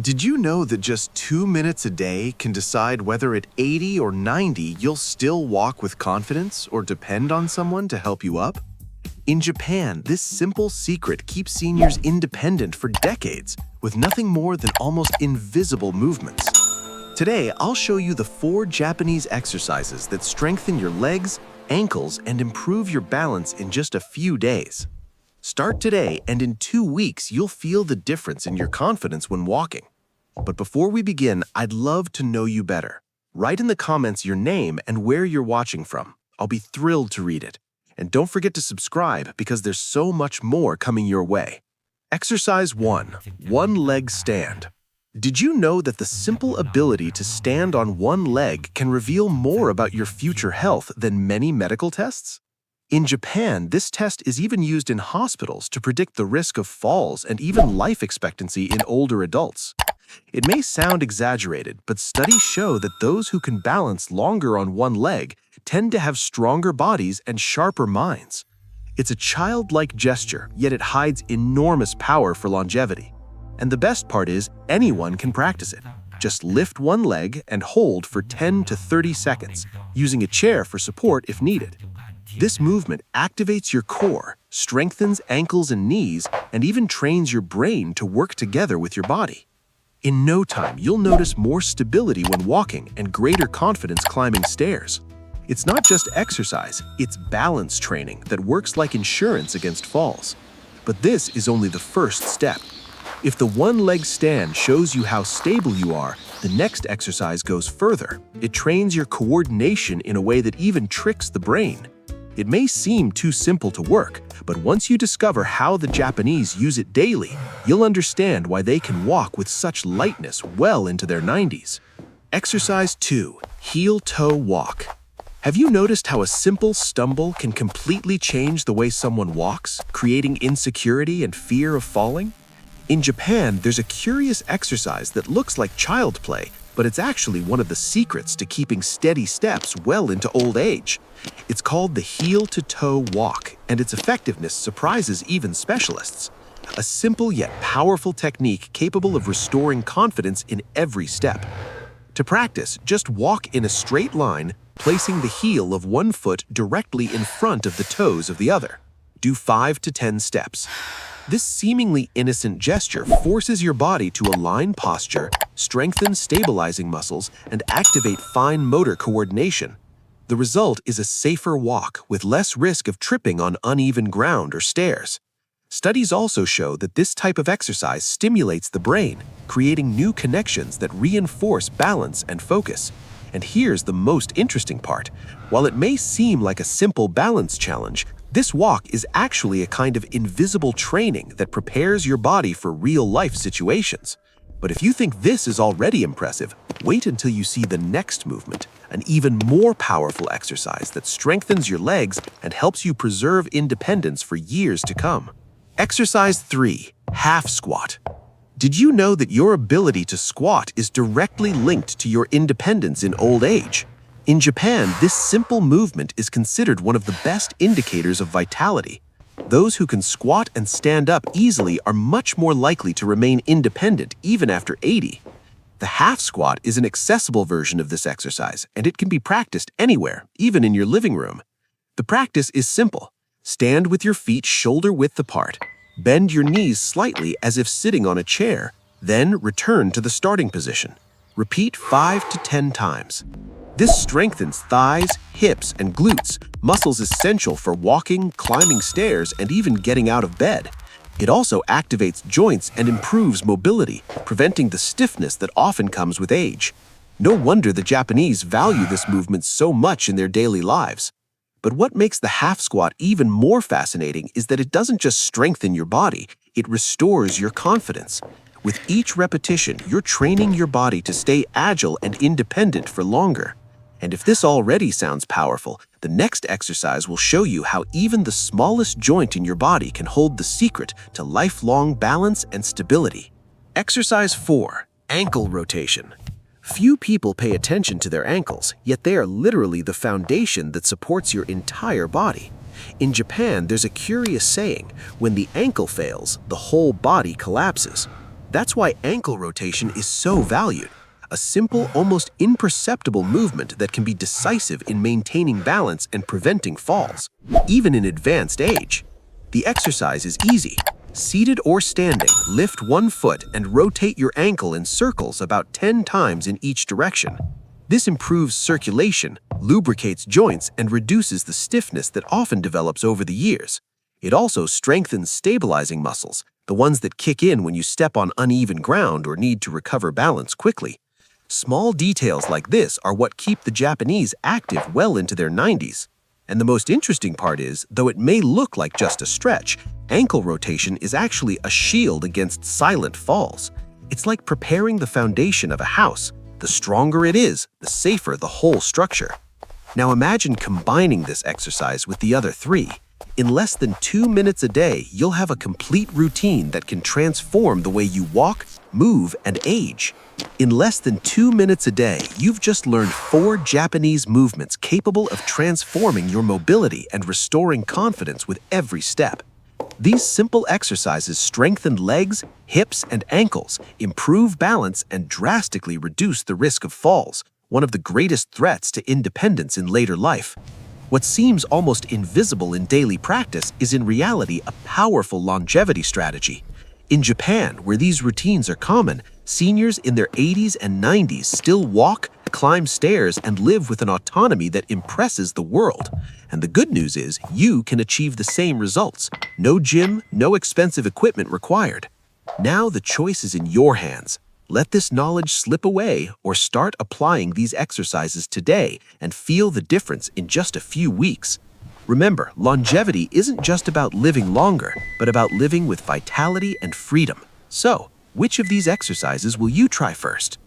Did you know that just 2 minutes a day can decide whether at 80 or 90 you'll still walk with confidence or depend on someone to help you up? In Japan, this simple secret keeps seniors independent for decades with nothing more than almost invisible movements. Today, I'll show you the 4 Japanese exercises that strengthen your legs, ankles, and improve your balance in just a few days. Start today, and in 2 weeks, you'll feel the difference in your confidence when walking. But before we begin, I'd love to know you better. Write in the comments your name and where you're watching from. I'll be thrilled to read it. And don't forget to subscribe because there's so much more coming your way. Exercise 1. One leg stand. Did you know that the simple ability to stand on one leg can reveal more about your future health than many medical tests? In Japan, this test is even used in hospitals to predict the risk of falls and even life expectancy in older adults. It may sound exaggerated, but studies show that those who can balance longer on one leg tend to have stronger bodies and sharper minds. It's a childlike gesture, yet it hides enormous power for longevity. And the best part is, anyone can practice it. Just lift one leg and hold for 10 to 30 seconds, using a chair for support if needed. This movement activates your core, strengthens ankles and knees, and even trains your brain to work together with your body. In no time, you'll notice more stability when walking and greater confidence climbing stairs. It's not just exercise, it's balance training that works like insurance against falls. But this is only the first step. If the one-leg stand shows you how stable you are, the next exercise goes further. It trains your coordination in a way that even tricks the brain. It may seem too simple to work, but once you discover how the Japanese use it daily, you'll understand why they can walk with such lightness well into their 90s. Exercise 2. Heel-toe walk. Have you noticed how a simple stumble can completely change the way someone walks, creating insecurity and fear of falling? In Japan, there's a curious exercise that looks like child play, but it's actually one of the secrets to keeping steady steps well into old age. It's called the heel-to-toe walk, and its effectiveness surprises even specialists. A simple yet powerful technique capable of restoring confidence in every step. To practice, just walk in a straight line, placing the heel of one foot directly in front of the toes of the other. Do 5 to 10 steps. This seemingly innocent gesture forces your body to align posture, strengthen stabilizing muscles, and activate fine motor coordination. The result is a safer walk with less risk of tripping on uneven ground or stairs. Studies also show that this type of exercise stimulates the brain, creating new connections that reinforce balance and focus. And here's the most interesting part. While it may seem like a simple balance challenge, this walk is actually a kind of invisible training that prepares your body for real-life situations. But if you think this is already impressive, wait until you see the next movement, an even more powerful exercise that strengthens your legs and helps you preserve independence for years to come. Exercise 3. Half squat. Did you know that your ability to squat is directly linked to your independence in old age? In Japan, this simple movement is considered one of the best indicators of vitality. Those who can squat and stand up easily are much more likely to remain independent even after 80. The half squat is an accessible version of this exercise, and it can be practiced anywhere, even in your living room. The practice is simple. Stand with your feet shoulder-width apart. Bend your knees slightly as if sitting on a chair, then return to the starting position. Repeat 5 to 10 times. This strengthens thighs, hips, and glutes, muscles essential for walking, climbing stairs, and even getting out of bed. It also activates joints and improves mobility, preventing the stiffness that often comes with age. No wonder the Japanese value this movement so much in their daily lives. But what makes the half squat even more fascinating is that it doesn't just strengthen your body, it restores your confidence. With each repetition, you're training your body to stay agile and independent for longer. And if this already sounds powerful, the next exercise will show you how even the smallest joint in your body can hold the secret to lifelong balance and stability. Exercise 4. Ankle rotation. Few people pay attention to their ankles, yet they are literally the foundation that supports your entire body. In Japan, there's a curious saying, when the ankle fails, the whole body collapses. That's why ankle rotation is so valued. A simple, almost imperceptible movement that can be decisive in maintaining balance and preventing falls, even in advanced age. The exercise is easy. Seated or standing, lift one foot and rotate your ankle in circles about 10 times in each direction. This improves circulation, lubricates joints, and reduces the stiffness that often develops over the years. It also strengthens stabilizing muscles, the ones that kick in when you step on uneven ground or need to recover balance quickly. Small details like this are what keep the Japanese active well into their 90s. And the most interesting part is, though it may look like just a stretch, ankle rotation is actually a shield against silent falls. It's like preparing the foundation of a house. The stronger it is, the safer the whole structure. Now imagine combining this exercise with the other three. In less than 2 minutes a day, you'll have a complete routine that can transform the way you walk, move, and age. In less than 2 minutes a day, you've just learned 4 Japanese movements capable of transforming your mobility and restoring confidence with every step. These simple exercises strengthen legs, hips, and ankles, improve balance, and drastically reduce the risk of falls, one of the greatest threats to independence in later life. What seems almost invisible in daily practice is in reality a powerful longevity strategy. In Japan, where these routines are common, seniors in their 80s and 90s still walk, climb stairs, and live with an autonomy that impresses the world. And the good news is, you can achieve the same results. No gym, no expensive equipment required. Now the choice is in your hands. Let this knowledge slip away or start applying these exercises today and feel the difference in just a few weeks. Remember, longevity isn't just about living longer, but about living with vitality and freedom. So, which of these exercises will you try first?